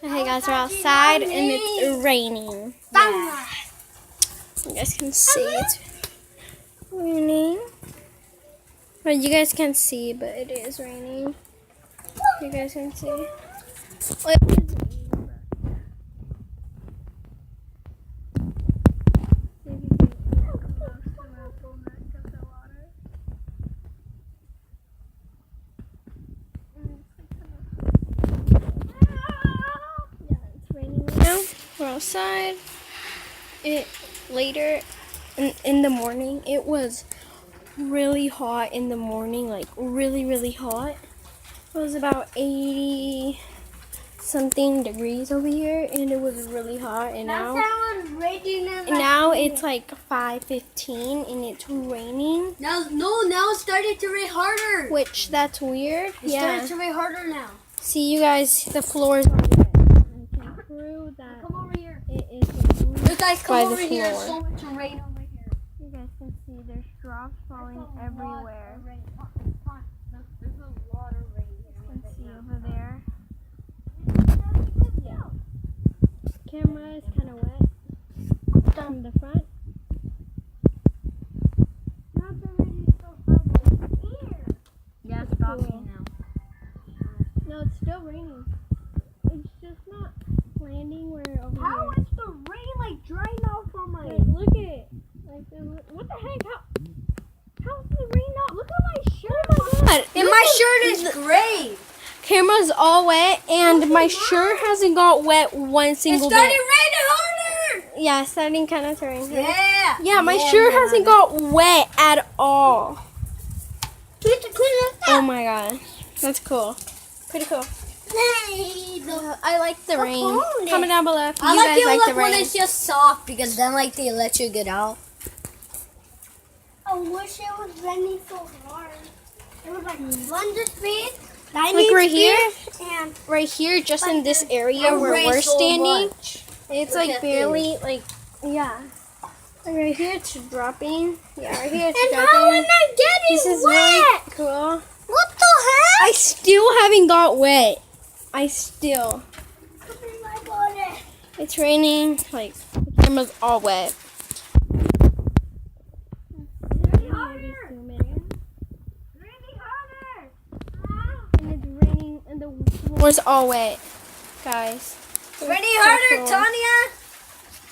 Hey guys, we're outside and it's raining. Yeah. You guys can see it's raining. Well, you guys can't see, but it is raining. You guys can see. Well, it's raining, now we're outside. Later in the morning, it was really hot in the morning, like really hot. It was about 80 something degrees over here, and it was really hot. And now it's like 5:15 and it's raining. Now it started to rain harder. Which that's weird. It started to rain harder now. See, you guys, the floors are wet. I can prove that. Come over here. It is You guys come over here. floor. So much rain over here. You guys can see there's drops falling everywhere. There's a lot of rain. You can see over there. Yeah. Camera is kind of wet from the front. Yeah, it's stopping now. No, it's still raining. It's just not landing where over How here. is the rain like drying out from my? Look at it. Like, what the heck? How's the rain not? Look at my shirt. Oh my god. And my shirt is gray. Camera's all wet, and my shirt hasn't got wet one single It started bit. raining harder. Yeah, it's starting kind of to rain. Yeah. Yeah, my shirt hasn't got wet at all. Oh my god. That's cool. Pretty cool. I like the rain. Comment down below if you I like guys it like the when rain. it's just soft because then like they let you get out. I wish it was raining so hard. It was like 100 feet, Like right here, and right here, just in this area where rain we're so standing, much. it's Look like at barely like, yeah. Like right here it's dropping. Yeah, right here it's and dropping. how am I getting This is wet? really cool. What the heck? I still haven't got wet. I still. My body. It's raining. Like the camera's all wet. Raining harder. Raining harder. And it's raining, and the floor's all wet, guys. Raining So harder, cool. Tanya.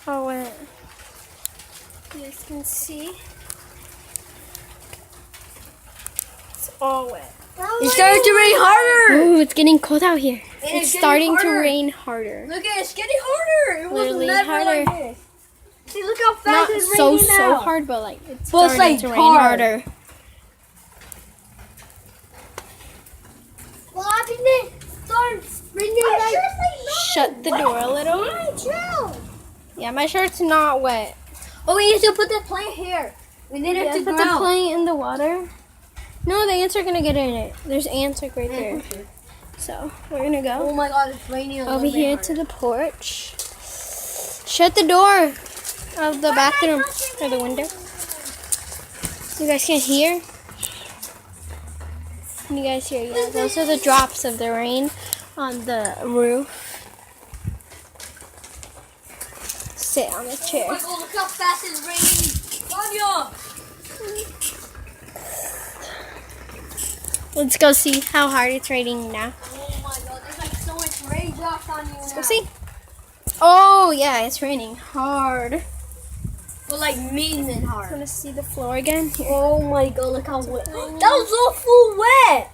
All wet. You guys can see. It's all wet. It started to rain harder. Ooh, it's getting cold out here. And It's it's getting starting to harder. rain harder. Look at it, it's getting harder. It was Literally never harder. like this. See, look how fast Not it's so raining now. hard, but like it's But it's, starting like, to rain hard. harder. What happened? It starts raining like. Shut the door a little. Chill. Yeah, my shirt's not wet. Oh, we need to put the plant here. We need it Yeah, to put grow. the plant in the water. No, the ants are gonna get in it. There's ants like right there. So we're gonna go Oh my god, it's raining a over little bit here harder. to the porch. Shut the door of the bathroom or the window. You guys can't hear? Can you guys hear? Yeah, those are the drops of the rain on the roof. Sit on the Oh chair. my god, look how fast it's raining. Tanya! Let's go see how hard it's raining now. Oh my god, there's like so much raindrops on you. Let's go see. Oh yeah, it's raining hard. But like mean and hard. Want to see the floor again? Here. Oh my god, look how wet. That was all full wet.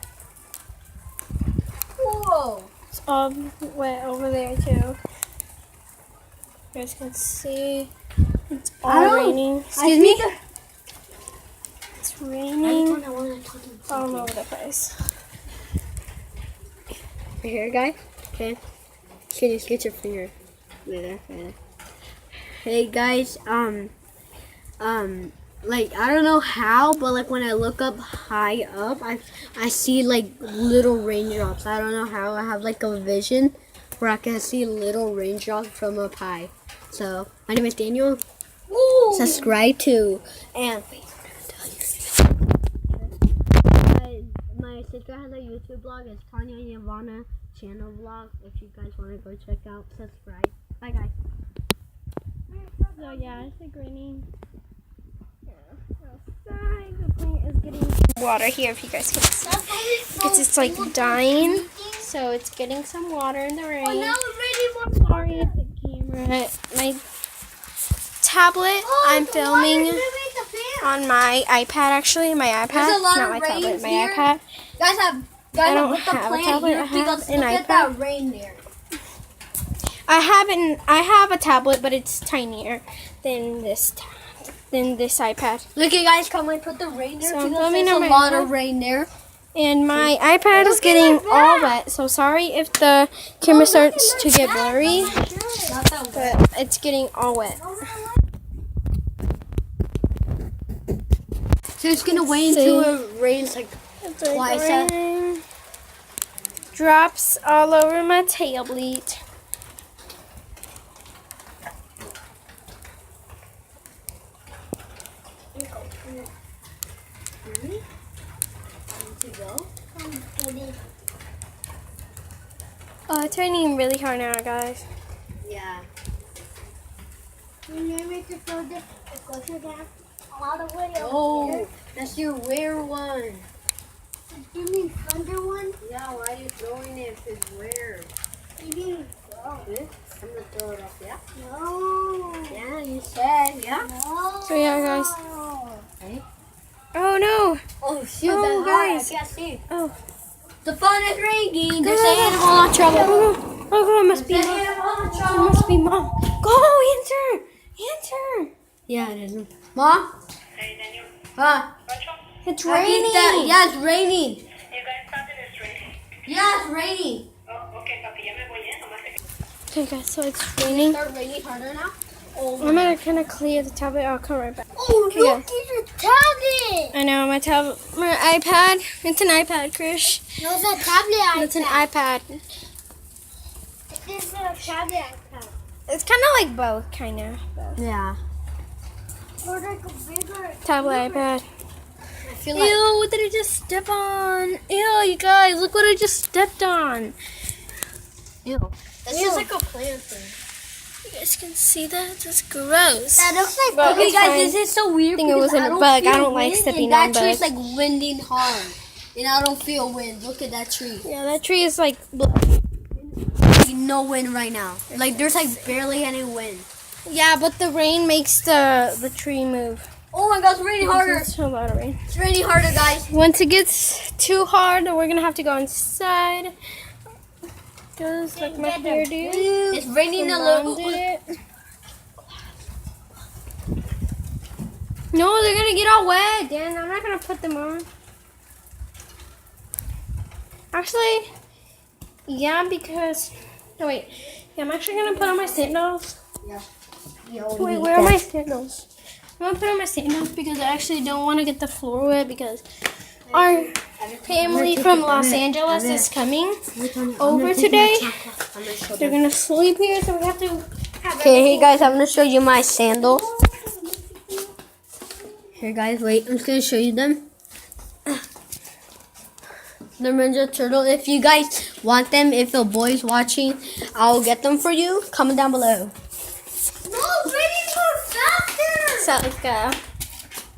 Whoa. It's all wet over there too. You guys can see it's all raining. Excuse me? It's raining all over the place. Right here, guy. Okay. Can you get your finger? Right there. Hey guys, like I don't know how, but like when I look up high up, I see like little raindrops. I don't know how. I have like a vision where I can see little raindrops from up high. So my name is Daniel. Subscribe to and wait, my sister has a YouTube blog. It's Tanya Yavana channel vlog. If you guys want to go check out, subscribe. Bye guys. So yeah, it's like raining. Outside, the plant is getting water here. If you guys can see, because it's like dying, so it's getting some water in the rain. Sorry if the camera, my tablet. I'm filming on my iPad. Actually, my iPad, There's a lot not of my rain tablet, my here. iPad. I don't look have a plant tablet, here I have because an look at iPad. that rain there. I have a tablet, but it's tinier than this iPad. Look, you guys, come and put the rain there So I'm because filming there's on a my lot iPad. of rain there. And my iPad is getting all wet, so sorry if the camera starts to get blurry, Not that wet. but it's getting all wet. So it's gonna wait until it rains like It's like Why is that? rain drops all over my tablet. Oh, it's raining really hard now, guys. yeah. Oh, that's your rare one. You mean thunder one? Yeah, why are you throwing it if it's rare? You didn't throw. I'm gonna throw it up, yeah? No. Yeah, you said, yeah? No. So yeah, guys. Hey. Oh no! Oh, shoot, Oh, that's hard. guys. I can't see. Oh, The phone is ringing. Go, There's go, an go. animal in trouble. oh, God, it must be There's mom. an animal in It trouble. must be mom. Go, answer! Answer! Yeah, it is. Mom? Hey, Daniel. Huh? It's I think raining. yeah, it's raining. You guys started this training. Yeah, it's raining. Oh, okay, papi, ya me voy, nomás te- Okay, guys, so it's raining. Start raining harder now. I'm gonna kind of clear the tablet. I'll come right back. Oh, Okay, look, guys. it's a tablet. I know my tablet, my iPad. It's an iPad, Krish. No, it's a tablet. It's an iPad. It's a tablet iPad. It's kind of like both, kind of. Yeah. Or like a bigger. Tablet, iPad. I feel like Ew, what did I just step on? Ew, you guys, look what I just stepped on. that's just like a plant thing. You guys can see that? That's gross. That looks like. But Okay, it's guys, fine. this is so weird. I think it because wasn't a bug. I feel don't like wind, stepping and on that tree's bugs. like winding hard, and I don't feel wind. Look at that tree. Yeah, that tree is like. Like, no wind right now. Like there's like barely any wind. Yeah, but the rain makes the tree move. Oh my God, it's raining harder. It's a lot of rain. It's raining harder, guys. Once it gets too hard, we're gonna have to go inside. Goes like my hair did. It's raining a Mom little. did it. No, they're gonna get all wet, Dan. I'm not gonna put them on. Actually, yeah, because. No, wait. Yeah, I'm actually gonna put on my sandals. Wait, where are my sandals? I'm gonna put on my sandals because I actually don't want to get the floor wet because our family from Los Angeles is coming over today. They're gonna sleep here, so we have to have Okay, hey guys, I'm gonna show you my sandals. Here, guys, wait. I'm just gonna show you them. The Ninja Turtle. If you guys want them, if a boy's watching, I'll get them for you. Comment down below. No, raining more faster. So let's go.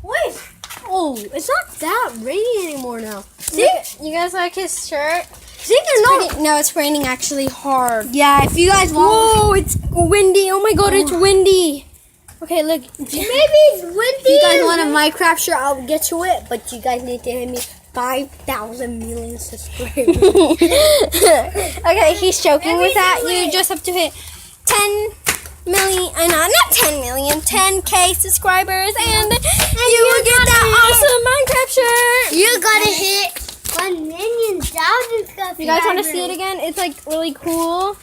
Wait. Oh, it's not that rainy anymore now. See? You guys like his shirt? See, they're not. No, it's raining actually hard. Yeah, if you guys want. Whoa, it's windy. Oh my god, it's windy. Okay, look. Maybe it's windy. If you guys want a Minecraft shirt, I'll get you it. But you guys need to hit me 5,000 million subscribers. Okay, he's joking with that. You just have to hit 10 million, not 10 million, 10K subscribers, and you will get that awesome Minecraft shirt. You gotta hit 1 million thousand. You guys want to see it again? It's like really cool.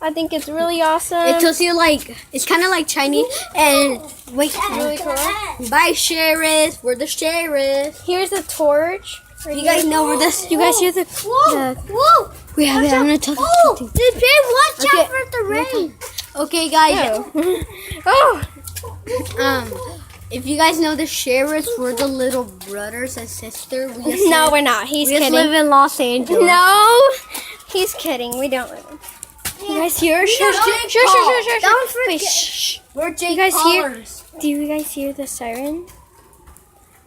I think it's really awesome. It tells you like, it's kind of like Chinese. And wait, really cool. bye, sheriff. We're the sheriff. Here's a torch. You guys know we're the. You guys hear the Whoa! We have it. I'm gonna tell you Oh, something. the babe, watch Okay. out for the rain. Okay, guys. Oh. If you guys know the sheriffs, we're the little brothers and sisters. We just No, live, we're not. He's we just kidding. live in Los Angeles. No, He's kidding. We don't live in. You guys hear? Don't forget. Wait, shh. We're Jake You guys hear? Paulers. Do you guys hear the siren?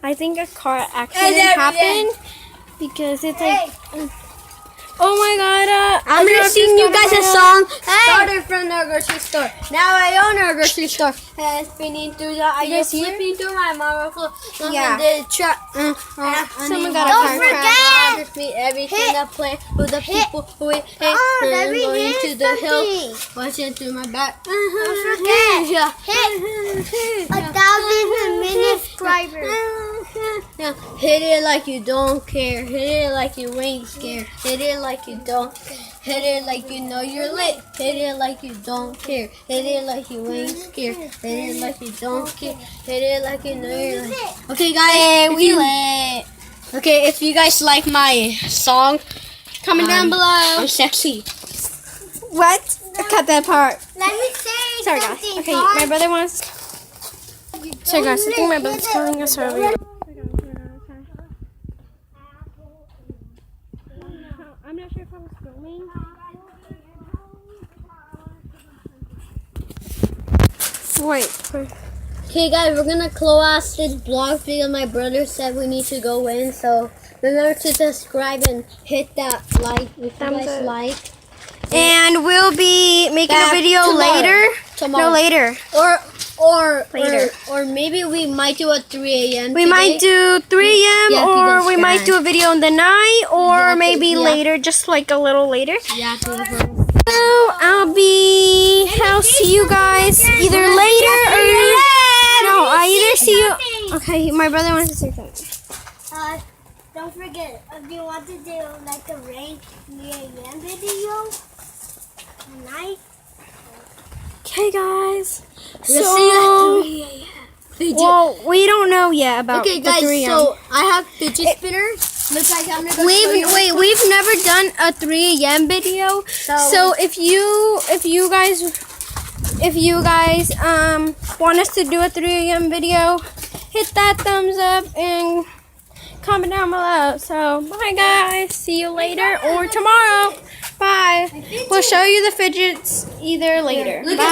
I think a car accident happened because it's like. Oh my god! I'm gonna just sing you got guys a around. song. Started from the grocery store. Now I own a grocery store. Spinning through the I guys just hear? slipping through my mama. Yeah. The truck. Someone got a Don't car forget. crash. Just meet everything I play with the people who we hate. let me Going hear to the hill, something. watching through my back. Don't forget. Yeah. Hit 1,000 minutes driver. Yeah. Hit it like you don't care. Hit it like you ain't scared. Hit it like you don't. Hit it like you know you're lit. Hit it like you don't care. Hit it like you ain't scared. Hit it like you don't care. Hit it like you know you're lit. Okay, guys. If you, okay, if you guys like my song, comment down below. I'm sexy. What? Cut that part. Let me say Sorry guys. something. Okay, Dawn. my brother wants. Sorry guys, I think my brother's calling us earlier. I'm not sure if I was filming. Wait. Okay, guys, we're gonna close this vlog because my brother said we need to go in. So remember to subscribe and hit that like if you Thumbs guys up. like. And we'll be making a Back video tomorrow. later. Tomorrow. No, later. Or Later. or maybe we might do a 3 a.m. We might do 3 a.m. Yeah, or because we might guys- do a video in the night or Yeah, maybe yeah. later, just like a little later. Yeah, So I'll see you guys either later or no, I either see you. Okay, my brother wants to say something. Don't forget, if you want to do like a rain 3 a.m. video tonight, Okay, guys. We'll So, see you at 3 a.m. well, we don't know yet about Okay, the guys. 3 a.m. So I have fidget spinners. Look, guys, I'm gonna go show you. We've never done a 3 a.m. video. So if you guys want us to do a 3 a.m. video, hit that thumbs up and comment down below. So bye guys, see you later or tomorrow. Bye. We'll show you the fidgets either later. Look at Bye.